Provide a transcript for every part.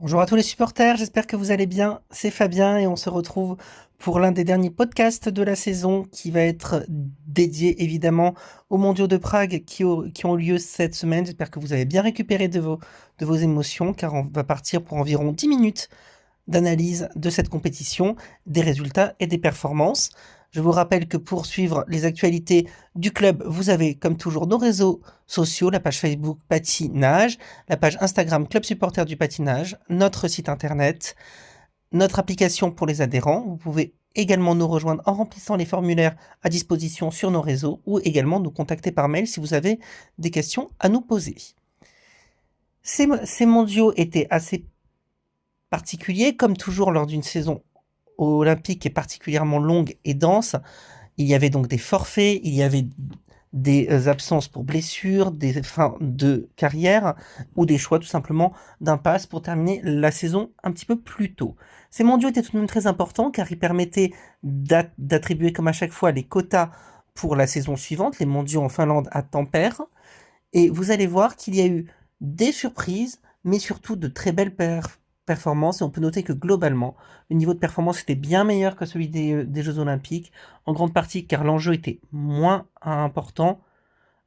Bonjour à tous les supporters, j'espère que vous allez bien. C'est Fabien et on se retrouve pour l'un des derniers podcasts de la saison qui va être dédié évidemment aux mondiaux de Prague qui ont lieu cette semaine. J'espère que vous avez bien récupéré de vos émotions car on va partir pour environ 10 minutes d'analyse de cette compétition, des résultats et des performances. Je vous rappelle que pour suivre les actualités du club, vous avez comme toujours nos réseaux sociaux, la page Facebook Patinage, la page Instagram Club Supporter du Patinage, notre site internet, notre application pour les adhérents. Vous pouvez également nous rejoindre en remplissant les formulaires à disposition sur nos réseaux ou également nous contacter par mail si vous avez des questions à nous poser. Ces mondiaux étaient assez particuliers, comme toujours lors d'une saison olympique est particulièrement longue et dense. Il y avait donc des forfaits, il y avait des absences pour blessures, des fins de carrière ou des choix tout simplement d'impasse pour terminer la saison un petit peu plus tôt. Ces mondiaux étaient tout de même très importants car ils permettaient d'attribuer comme à chaque fois les quotas pour la saison suivante, les mondiaux en Finlande à Tampere. Et vous allez voir qu'il y a eu des surprises, mais surtout de très belles performances. Et on peut noter que globalement, le niveau de performance était bien meilleur que celui des Jeux Olympiques, en grande partie car l'enjeu était moins important.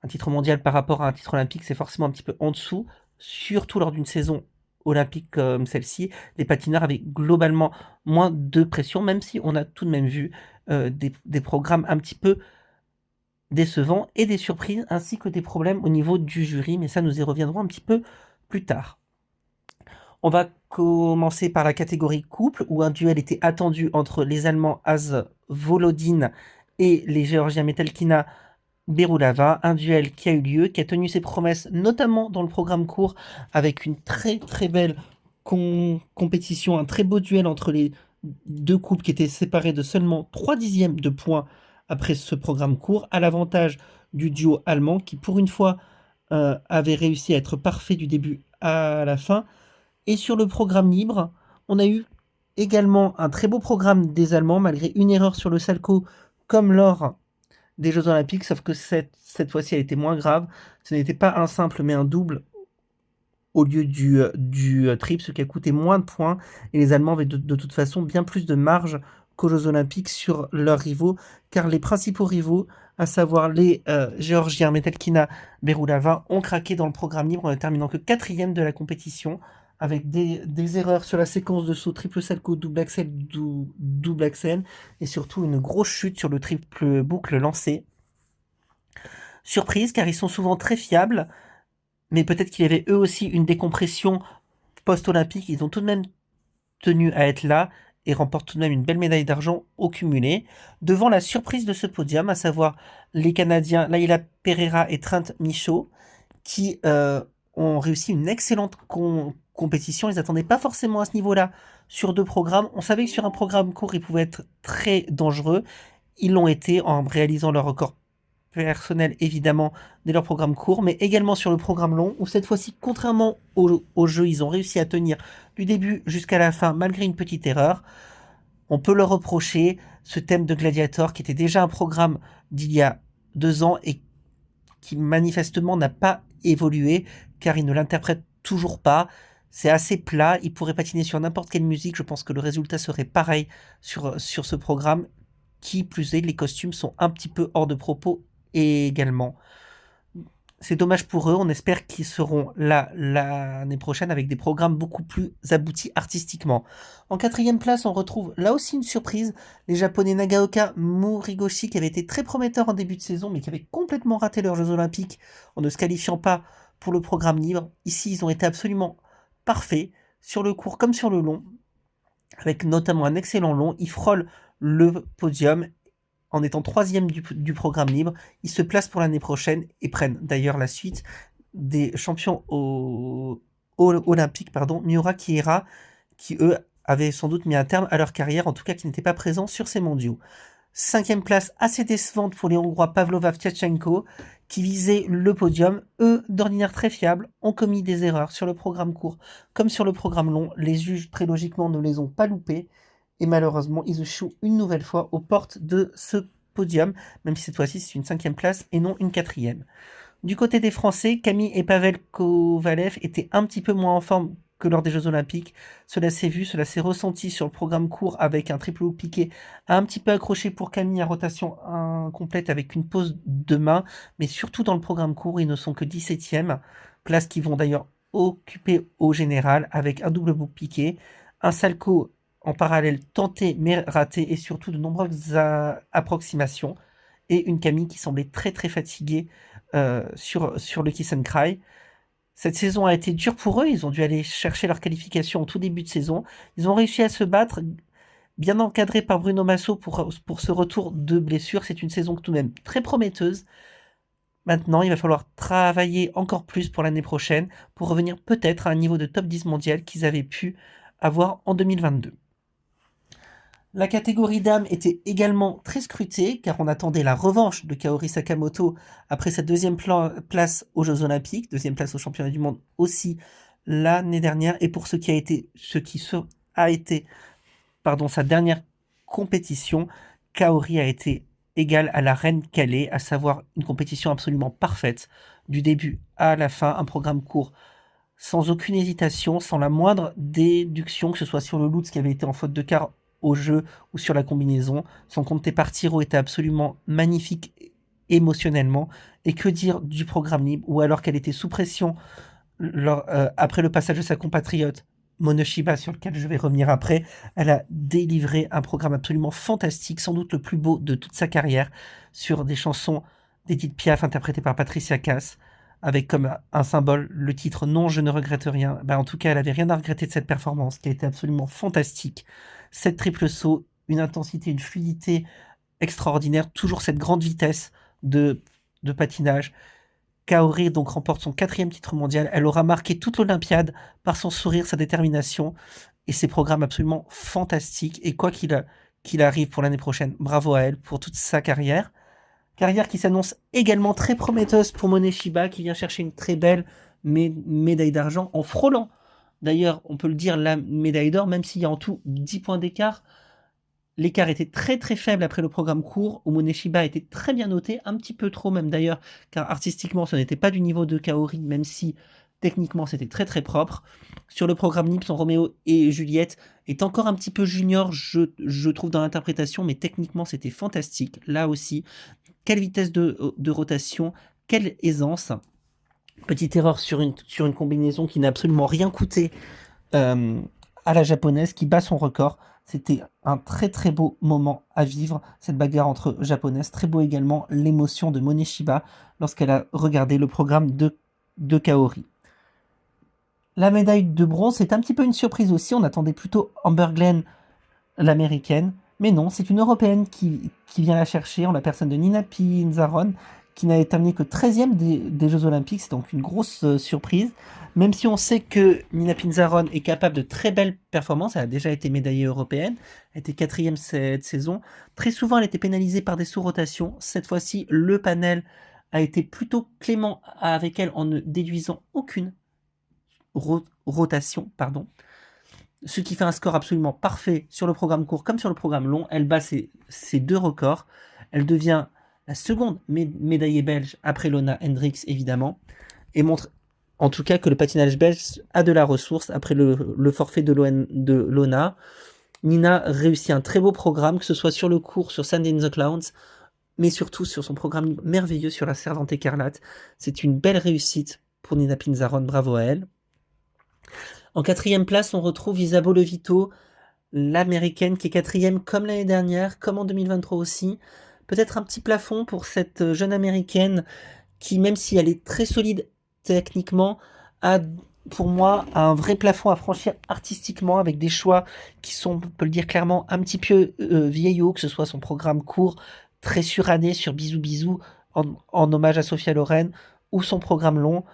Un titre mondial par rapport à un titre olympique, c'est forcément un petit peu en dessous, surtout lors d'une saison olympique comme celle-ci. Les patineurs avaient globalement moins de pression, même si on a tout de même vu des programmes un petit peu décevants et des surprises, ainsi que des problèmes au niveau du jury, mais ça nous y reviendrons un petit peu plus tard. On va commencer par la catégorie couple, où un duel était attendu entre les Allemands Az Volodine et les Géorgiens Metelkina Berulava, un duel qui a eu lieu, qui a tenu ses promesses, notamment dans le programme court, avec une très très belle compétition, un très beau duel entre les deux couples qui étaient séparés de seulement 3 dixièmes de points après ce programme court, à l'avantage du duo allemand qui, pour une fois, avait réussi à être parfait du début à la fin. Et sur le programme libre, on a eu également un très beau programme des Allemands, malgré une erreur sur le salco, comme lors des Jeux Olympiques, sauf que cette fois-ci, elle était moins grave. Ce n'était pas un simple, mais un double au lieu du triple, ce qui a coûté moins de points. Et les Allemands avaient de toute façon bien plus de marge qu'aux Jeux Olympiques sur leurs rivaux, car les principaux rivaux, à savoir les Géorgiens Metelkina Berulava, ont craqué dans le programme libre en ne terminant que quatrième de la compétition, avec des erreurs sur la séquence de saut triple salto, double axel, et surtout une grosse chute sur le triple boucle lancé. Surprise, car ils sont souvent très fiables, mais peut-être qu'il y avait eux aussi une décompression post-olympique. Ils ont tout de même tenu à être là et remportent tout de même une belle médaille d'argent au cumulé. Devant la surprise de ce podium, à savoir les Canadiens Laila Pereira et Trent Michaud, qui ont réussi une excellente compétition. Ils n'attendaient pas forcément à ce niveau-là sur deux programmes. On savait que sur un programme court, ils pouvaient être très dangereux. Ils l'ont été en réalisant leur record personnel évidemment dès leur programme court, mais également sur le programme long, où cette fois-ci, contrairement au jeu, ils ont réussi à tenir du début jusqu'à la fin, malgré une petite erreur. On peut leur reprocher ce thème de Gladiator, qui était déjà un programme d'il y a 2 ans et qui manifestement n'a pas évolué, car ils ne l'interprètent toujours pas. C'est assez plat, ils pourraient patiner sur n'importe quelle musique, je pense que le résultat serait pareil sur ce programme. Qui plus est, les costumes sont un petit peu hors de propos également. C'est dommage pour eux, on espère qu'ils seront là l'année prochaine avec des programmes beaucoup plus aboutis artistiquement. En quatrième place, on retrouve là aussi une surprise, les japonais Nagaoka Morigoshi qui avaient été très prometteurs en début de saison mais qui avaient complètement raté leurs Jeux Olympiques en ne se qualifiant pas pour le programme libre. Ici, ils ont été absolument parfaits, sur le court comme sur le long, avec notamment un excellent long. Ils frôlent le podium en étant troisième du programme libre. Ils se placent pour l'année prochaine et prennent d'ailleurs la suite des champions olympiques, Miura Kiera, qui eux avaient sans doute mis un terme à leur carrière, en tout cas qui n'étaient pas présents sur ces mondiaux. Cinquième place assez décevante pour les Hongrois Pavlova Tchatchenko, qui visaient le podium. Eux, d'ordinaire très fiables, ont commis des erreurs sur le programme court comme sur le programme long. Les juges, très logiquement, ne les ont pas loupés. Et malheureusement, ils échouent une nouvelle fois aux portes de ce podium, même si cette fois-ci c'est une cinquième place et non une quatrième. Du côté des Français, Camille et Pavel Kovalev étaient un petit peu moins en forme que lors des Jeux Olympiques. Cela s'est vu, cela s'est ressenti sur le programme court avec un triple loop piqué un petit peu accroché pour Camille à rotation incomplète avec une pause de main, mais surtout dans le programme court, ils ne sont que 17e, place qu'ils vont d'ailleurs occuper au général avec un double boucle piqué, un salco en parallèle tenté mais raté et surtout de nombreuses approximations et une Camille qui semblait très très fatiguée sur le Kiss and Cry. Cette saison a été dure pour eux, ils ont dû aller chercher leur qualification au tout début de saison. Ils ont réussi à se battre, bien encadré par Bruno Massot pour ce retour de blessure. C'est une saison tout de même très prometteuse. Maintenant, il va falloir travailler encore plus pour l'année prochaine pour revenir peut-être à un niveau de top 10 mondial qu'ils avaient pu avoir en 2022. La catégorie dames était également très scrutée car on attendait la revanche de Kaori Sakamoto après sa deuxième place aux Jeux Olympiques, deuxième place aux Championnats du Monde aussi l'année dernière, et pour ce qui a été sa dernière compétition, Kaori a été égale à la reine Calais, à savoir une compétition absolument parfaite du début à la fin, un programme court sans aucune hésitation, sans la moindre déduction, que ce soit sur le Lutz qui avait été en faute de quart au jeu ou sur la combinaison. Son compté par tiro était absolument magnifique émotionnellement. Et que dire du programme libre, ou alors qu'elle était sous pression après le passage de sa compatriote Monoshiba, sur lequel je vais revenir après. Elle a délivré un programme absolument fantastique, sans doute le plus beau de toute sa carrière, sur des chansons d'Edith Piaf interprétées par Patricia Cass, avec comme un symbole le titre Non, je ne regrette rien. En tout cas, elle avait rien à regretter de cette performance, qui a été absolument fantastique. 7 triples sauts, une intensité, une fluidité extraordinaire, toujours cette grande vitesse de patinage. Kaori donc remporte son 4e titre mondial. Elle aura marqué toute l'Olympiade par son sourire, sa détermination et ses programmes absolument fantastiques. Et quoi qu'il arrive pour l'année prochaine, bravo à elle pour toute sa carrière. Carrière qui s'annonce également très prometteuse pour Moneshiba, qui vient chercher une très belle médaille d'argent en frôlant. D'ailleurs, on peut le dire, la médaille d'or, même s'il y a en tout 10 points d'écart. L'écart était très très faible après le programme court, où Moneshiba était très bien noté, un petit peu trop même d'ailleurs, car artistiquement ce n'était pas du niveau de Kaori, même si techniquement c'était très très propre. Sur le programme libre, son Roméo et Juliette est encore un petit peu junior, je trouve, dans l'interprétation, mais techniquement c'était fantastique. Là aussi, quelle vitesse de rotation, quelle aisance. Petite erreur sur une combinaison qui n'a absolument rien coûté à la japonaise, qui bat son record. C'était un très très beau moment à vivre, cette bagarre entre japonaises. Très beau également l'émotion de Moneshiba lorsqu'elle a regardé le programme de Kaori. La médaille de bronze, c'est un petit peu une surprise aussi. On attendait plutôt Amber Glenn, l'américaine. Mais non, c'est une européenne qui vient la chercher, en la personne de Nina Pinzaron, qui n'avait terminé que 13e des Jeux Olympiques. C'est donc une grosse surprise. Même si on sait que Nina Pinzaron est capable de très belles performances, elle a déjà été médaillée européenne, elle était 4e cette saison. Très souvent, elle était pénalisée par des sous-rotations. Cette fois-ci, le panel a été plutôt clément avec elle en ne déduisant aucune rotation. Ce qui fait un score absolument parfait sur le programme court comme sur le programme long. Elle bat ses 2 records. Elle devient la seconde médaillée belge après Lona Hendricks, évidemment, et montre en tout cas que le patinage belge a de la ressource après le forfait de Lona. Nina réussit un très beau programme, que ce soit sur le court, sur Sand in the Clouds, mais surtout sur son programme merveilleux sur la Servante écarlate. C'est une belle réussite pour Nina Pinzaron, bravo à elle. En 4e place, on retrouve Isabeau Levito, l'américaine, qui est 4e comme l'année dernière, comme en 2023 aussi. Peut-être un petit plafond pour cette jeune américaine qui, même si elle est très solide techniquement, a pour moi un vrai plafond à franchir artistiquement, avec des choix qui sont, on peut le dire clairement, un petit peu vieillots, que ce soit son programme court, très suranné sur Bisous Bisous, en hommage à Sophia Loren, ou son programme long.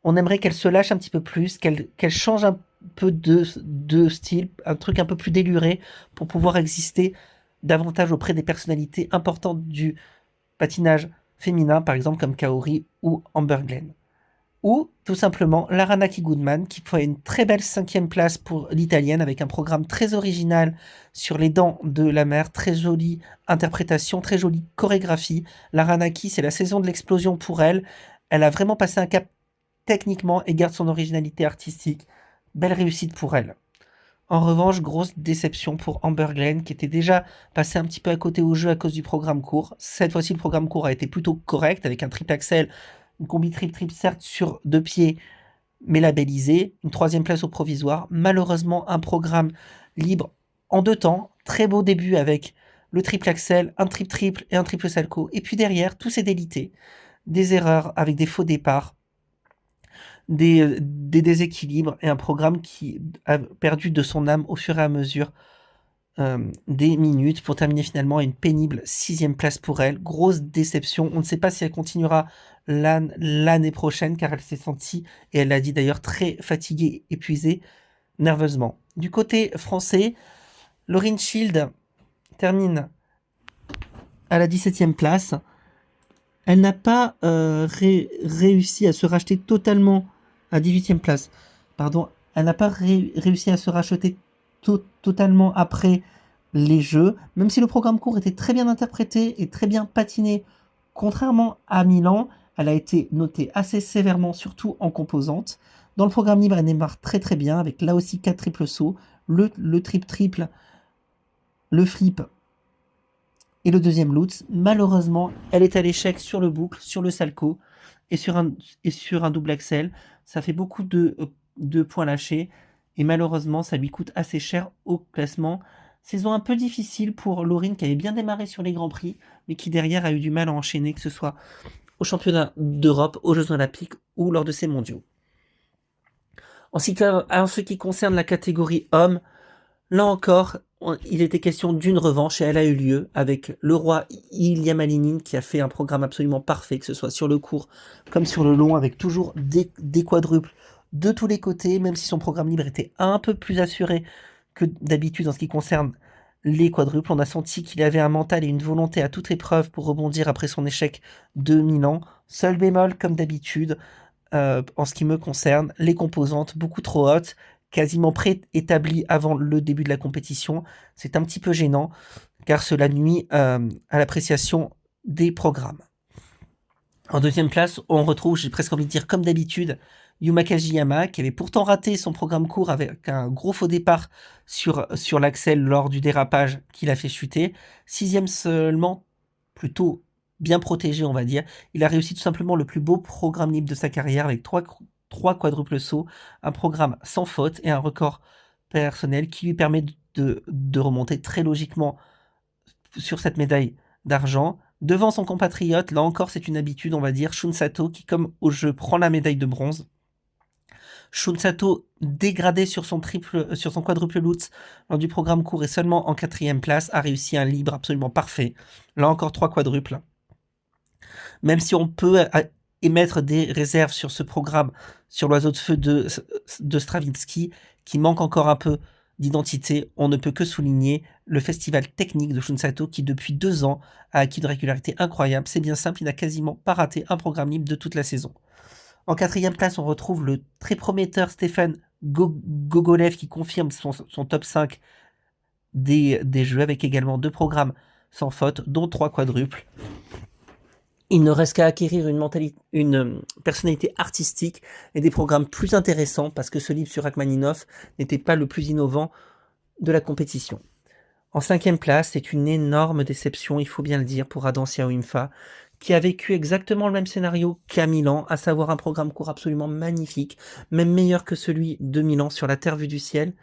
On aimerait qu'elle se lâche un petit peu plus, qu'elle change un peu de style, un truc un peu plus déluré, pour pouvoir exister davantage auprès des personnalités importantes du patinage féminin, par exemple comme Kaori ou Amber Glenn. Ou tout simplement Lara Naki-Goodman, qui fait une très belle 5e place pour l'italienne, avec un programme très original sur les dents de la mer, très jolie interprétation, très jolie chorégraphie. Lara Naki, c'est la saison de l'explosion pour elle. Elle a vraiment passé un cap techniquement et garde son originalité artistique. belle réussite pour elle. En revanche, grosse déception pour Amber Glenn, qui était déjà passé un petit peu à côté au jeu à cause du programme court. Cette fois-ci, le programme court a été plutôt correct, avec un triple axel, une combi triple certes sur 2 pieds, mais labellisé, une 3e place au provisoire. Malheureusement, un programme libre en 2 temps. Très beau début avec le triple axel, un triple et un triple salco. Et puis derrière, tout s'est délité. Des erreurs avec des faux départs, des déséquilibres et un programme qui a perdu de son âme au fur et à mesure des minutes pour terminer finalement à une pénible 6e place pour elle. Grosse déception. On ne sait pas si elle continuera l'année prochaine car elle s'est sentie, et elle l'a dit d'ailleurs, très fatiguée, épuisée nerveusement. Du côté français, Lauryn Shield termine à la 17e place. Elle n'a pas réussi à se racheter totalement à 18e place. Pardon, elle n'a pas réussi à se racheter totalement après les jeux, même si le programme court était très bien interprété et très bien patiné. Contrairement à Milan, elle a été notée assez sévèrement, surtout en composante. Dans le programme libre, elle démarre très très bien, avec là aussi 4 triples sauts, le triple, le flip et le 2e Lutz. Malheureusement, elle est à l'échec sur le boucle, sur le salco et sur un double axel. Ça fait beaucoup de points lâchés et malheureusement, ça lui coûte assez cher au classement. Saison un peu difficile pour Lauryn, qui avait bien démarré sur les Grands Prix, mais qui derrière a eu du mal à enchaîner, que ce soit aux championnats d'Europe, aux Jeux Olympiques ou lors de ces mondiaux. En ce qui concerne la catégorie hommes, là encore, il était question d'une revanche et elle a eu lieu avec le roi Ilya Malinin, qui a fait un programme absolument parfait, que ce soit sur le court comme sur le long, avec toujours des quadruples de tous les côtés, même si son programme libre était un peu plus assuré que d'habitude en ce qui concerne les quadruples. On a senti qu'il avait un mental et une volonté à toute épreuve pour rebondir après son échec de Milan. Seul bémol, comme d'habitude, en ce qui me concerne, les composantes beaucoup trop hautes, quasiment préétablies avant le début de la compétition. C'est un petit peu gênant, car cela nuit à l'appréciation des programmes. En 2e place, on retrouve, j'ai presque envie de dire comme d'habitude, Yuma Kagiyama, qui avait pourtant raté son programme court avec un gros faux départ sur l'axel lors du dérapage qui l'a fait chuter. 6e seulement, plutôt bien protégé, on va dire. Il a réussi tout simplement le plus beau programme libre de sa carrière avec 3 quadruples sauts, un programme sans faute et un record personnel qui lui permet de remonter très logiquement sur cette médaille d'argent. Devant son compatriote, là encore c'est une habitude, on va dire, Shun Sato, qui comme au jeu prend la médaille de bronze. Shun Sato, dégradé sur son quadruple Lutz lors du programme court et seulement en 4e place, a réussi un libre absolument parfait. Là encore 3 quadruples. Même si on peut émettre des réserves sur ce programme, sur l'oiseau de feu de Stravinsky, qui manque encore un peu d'identité, on ne peut que souligner le festival technique de Shun Sato, qui depuis 2 ans a acquis une régularité incroyable. C'est bien simple, il n'a quasiment pas raté un programme libre de toute la saison. En 4e place, on retrouve le très prometteur Stéphane Gogolev, qui confirme son top 5 des jeux, avec également 2 programmes sans faute, dont 3 quadruples. Il ne reste qu'à acquérir une personnalité artistique et des programmes plus intéressants, parce que ce livre sur Rachmaninov n'était pas le plus innovant de la compétition. En 5e place, c'est une énorme déception, il faut bien le dire, pour Adam Siaoimfa, qui a vécu exactement le même scénario qu'à Milan, à savoir un programme court absolument magnifique, même meilleur que celui de Milan sur la terre vue du ciel,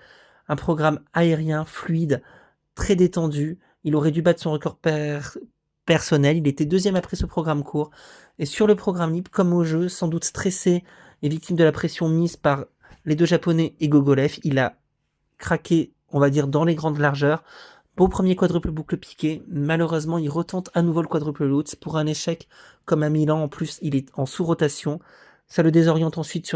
un programme aérien, fluide, très détendu. Il aurait dû battre son record personnel, il était 2e après ce programme court, et sur le programme libre, comme au jeu, sans doute stressé et victime de la pression mise par les 2 japonais et Gogolev, il a craqué, on va dire, dans les grandes largeurs. Beau premier quadruple boucle piqué, malheureusement il retente à nouveau le quadruple Lutz pour un échec comme à Milan. En plus il est en sous-rotation, ça le désoriente ensuite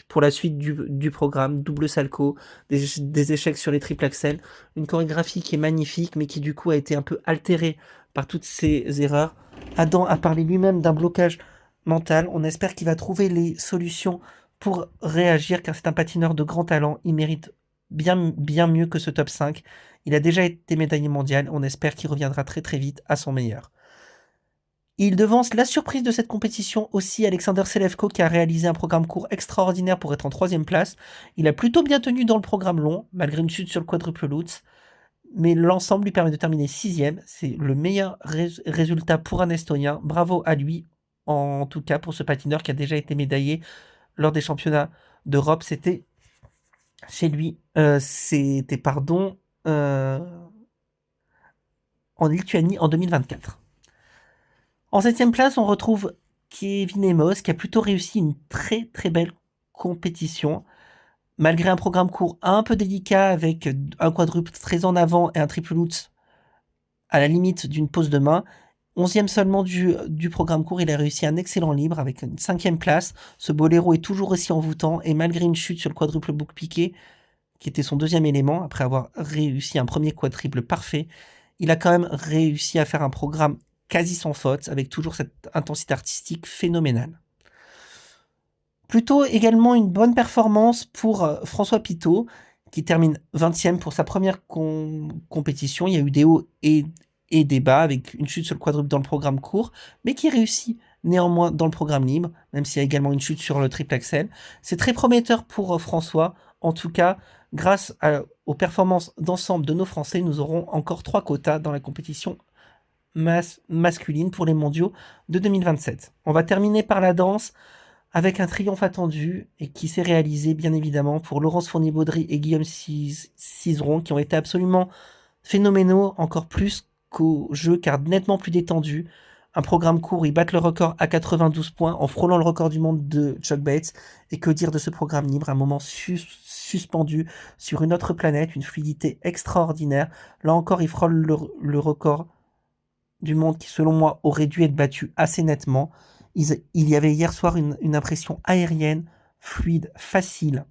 pour la suite du programme, double salco, des échecs sur les triple axel, une chorégraphie qui est magnifique mais qui du coup a été un peu altérée par toutes ces erreurs. Adam a parlé lui-même d'un blocage mental, on espère qu'il va trouver les solutions pour réagir, car c'est un patineur de grand talent, il mérite bien mieux que ce top 5. Il a déjà été médaillé mondial, on espère qu'il reviendra très très vite à son meilleur. Il devance la surprise de cette compétition aussi, Alexander Selevko, qui a réalisé un programme court extraordinaire pour être en 3e place. Il a plutôt bien tenu dans le programme long, malgré une chute sur le quadruple lutz, mais l'ensemble lui permet de terminer 6e. C'est le meilleur résultat pour un Estonien. Bravo à lui, en tout cas pour ce patineur qui a déjà été médaillé lors des championnats d'Europe. C'était chez lui, en Lituanie en 2024. En 7e place, on retrouve Kevin Emos, qui a plutôt réussi une très très belle compétition. Malgré un programme court un peu délicat, avec un quadruple très en avant et un triple lutz à la limite d'une pause de main, 11e seulement du programme court, il a réussi un excellent libre avec une 5e place. Ce boléro est toujours aussi envoûtant, et malgré une chute sur le quadruple bouc piqué, qui était son 2e élément, après avoir réussi un premier quadruple parfait, il a quand même réussi à faire un programme quasi sans faute, avec toujours cette intensité artistique phénoménale. Plutôt également une bonne performance pour François Pitot, qui termine 20e pour sa première compétition. Il y a eu des hauts et des bas, avec une chute sur le quadruple dans le programme court, mais qui réussit néanmoins dans le programme libre, même s'il y a également une chute sur le triple axel. C'est très prometteur pour François. En tout cas, grâce aux performances d'ensemble de nos Français, nous aurons encore 3 quotas dans la compétition masculine pour les mondiaux de 2027. On va terminer par la danse avec un triomphe attendu et qui s'est réalisé bien évidemment pour Laurence Fournier-Baudry et Guillaume Cizeron, qui ont été absolument phénoménaux, encore plus qu'au jeu, car nettement plus détendus. Un programme court, ils battent le record à 92 points en frôlant le record du monde de Chuck Bates. Et que dire de ce programme libre, un moment suspendu sur une autre planète, une fluidité extraordinaire. Là encore, ils frôlent le record du monde qui, selon moi, aurait dû être battu assez nettement. Il y avait hier soir une impression aérienne, fluide, facile.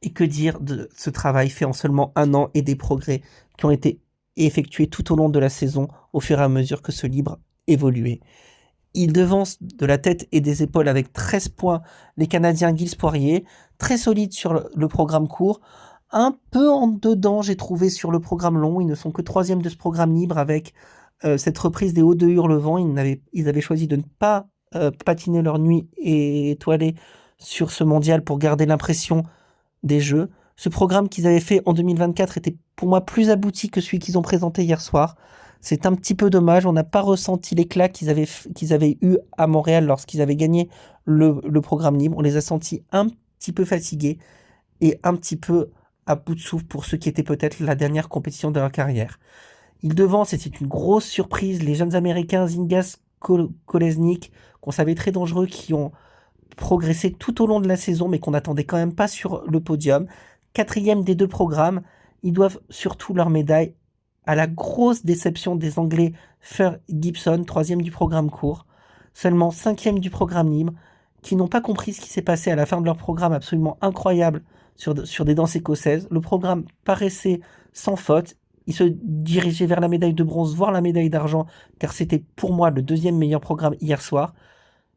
Et que dire de ce travail fait en seulement 1 an et des progrès qui ont été effectués tout au long de la saison au fur et à mesure que ce libre évoluait. Il devance de la tête et des épaules avec 13 points les Canadiens Gilles Poirier, très solide sur le programme court. Un peu en dedans, j'ai trouvé, sur le programme long. Ils ne sont que 3e de ce programme libre avec cette reprise des hauts de Hurlevent. Ils avaient choisi de ne pas patiner leur nuit étoilée sur ce mondial pour garder l'impression des jeux. Ce programme qu'ils avaient fait en 2024 était pour moi plus abouti que celui qu'ils ont présenté hier soir. C'est un petit peu dommage, on n'a pas ressenti l'éclat qu'ils avaient eu à Montréal lorsqu'ils avaient gagné le programme libre. On les a sentis un petit peu fatigués et un petit peu à bout de souffle pour ce qui était peut-être la dernière compétition de leur carrière. Ils devancent, et c'est une grosse surprise, les jeunes Américains Zingas Kolesnik, qu'on savait très dangereux, qui ont progressé tout au long de la saison, mais qu'on n'attendait quand même pas sur le podium. 4e des 2 programmes, ils doivent surtout leur médaille à la grosse déception des Anglais Fer Gibson, 3e du programme court, seulement 5e du programme libre, qui n'ont pas compris ce qui s'est passé à la fin de leur programme absolument incroyable sur des danses écossaises. Le programme paraissait sans faute. Ils se dirigeaient vers la médaille de bronze, voire la médaille d'argent, car c'était pour moi le 2e meilleur programme hier soir.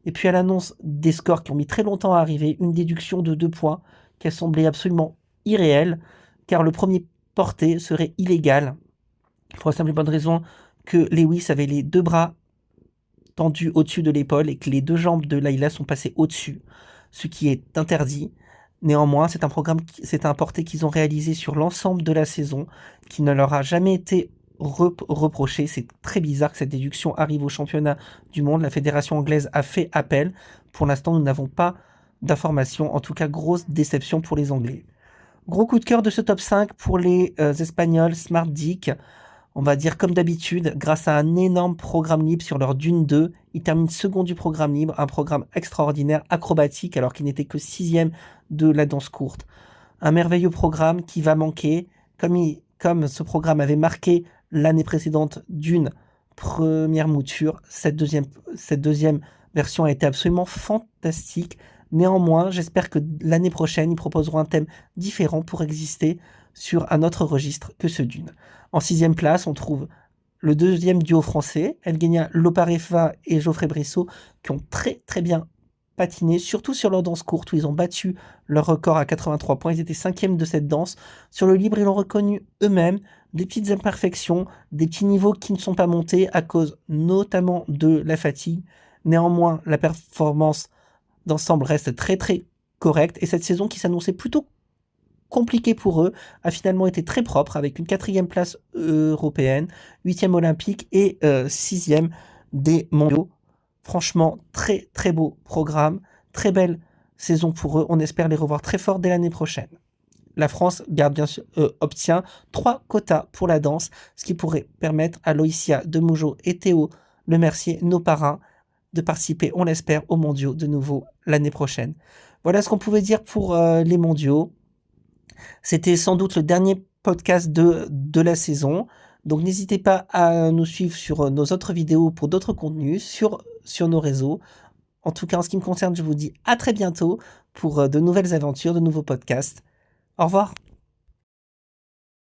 Et puis à l'annonce des scores qui ont mis très longtemps à arriver, une déduction de 2 points qui a semblé absolument irréelle, car le premier porté serait illégal, pour la simple et bonne raison que Lewis avait les 2 bras tendus au-dessus de l'épaule et que les 2 jambes de Layla sont passées au-dessus, ce qui est interdit. Néanmoins, c'est un porté qu'ils ont réalisé sur l'ensemble de la saison, qui ne leur a jamais été reproché. C'est très bizarre que cette déduction arrive au championnat du monde. La fédération anglaise a fait appel. Pour l'instant, nous n'avons pas d'informations. En tout cas, grosse déception pour les Anglais. Gros coup de cœur de ce top 5 pour les Espagnols Smart Dick. On va dire comme d'habitude, grâce à un énorme programme libre sur leur Dune 2, ils terminent second du programme libre, un programme extraordinaire, acrobatique, alors qu'il n'était que 6e de la danse courte. Un merveilleux programme qui va manquer, comme ce programme avait marqué l'année précédente d'une première mouture, cette deuxième version a été absolument fantastique. Néanmoins, j'espère que l'année prochaine, ils proposeront un thème différent pour exister sur un autre registre que ce Dune. En 6e place, on trouve le 2e duo français, Evgenia Lopareva et Geoffrey Brissot, qui ont très très bien patiné, surtout sur leur danse courte où ils ont battu leur record à 83 points. Ils étaient 5e de cette danse. Sur le libre, ils l'ont reconnu eux-mêmes. Des petites imperfections, des petits niveaux qui ne sont pas montés à cause notamment de la fatigue. Néanmoins, la performance d'ensemble reste très très correcte et cette saison qui s'annonçait plutôt compliquée pour eux a finalement été très propre avec une 4e place européenne, 8e olympique et 6e des mondiaux. Franchement, très très beau programme, très belle saison pour eux. On espère les revoir très fort dès l'année prochaine. La France obtient 3 quotas pour la danse, ce qui pourrait permettre à Loïcia Demougeot et Théo Lemercier, nos parrains, de participer, on l'espère, aux mondiaux de nouveau l'année prochaine. Voilà ce qu'on pouvait dire pour les mondiaux. C'était sans doute le dernier podcast de la saison. Donc n'hésitez pas à nous suivre sur nos autres vidéos pour d'autres contenus sur nos réseaux. En tout cas, en ce qui me concerne, je vous dis à très bientôt pour de nouvelles aventures, de nouveaux podcasts. Au revoir.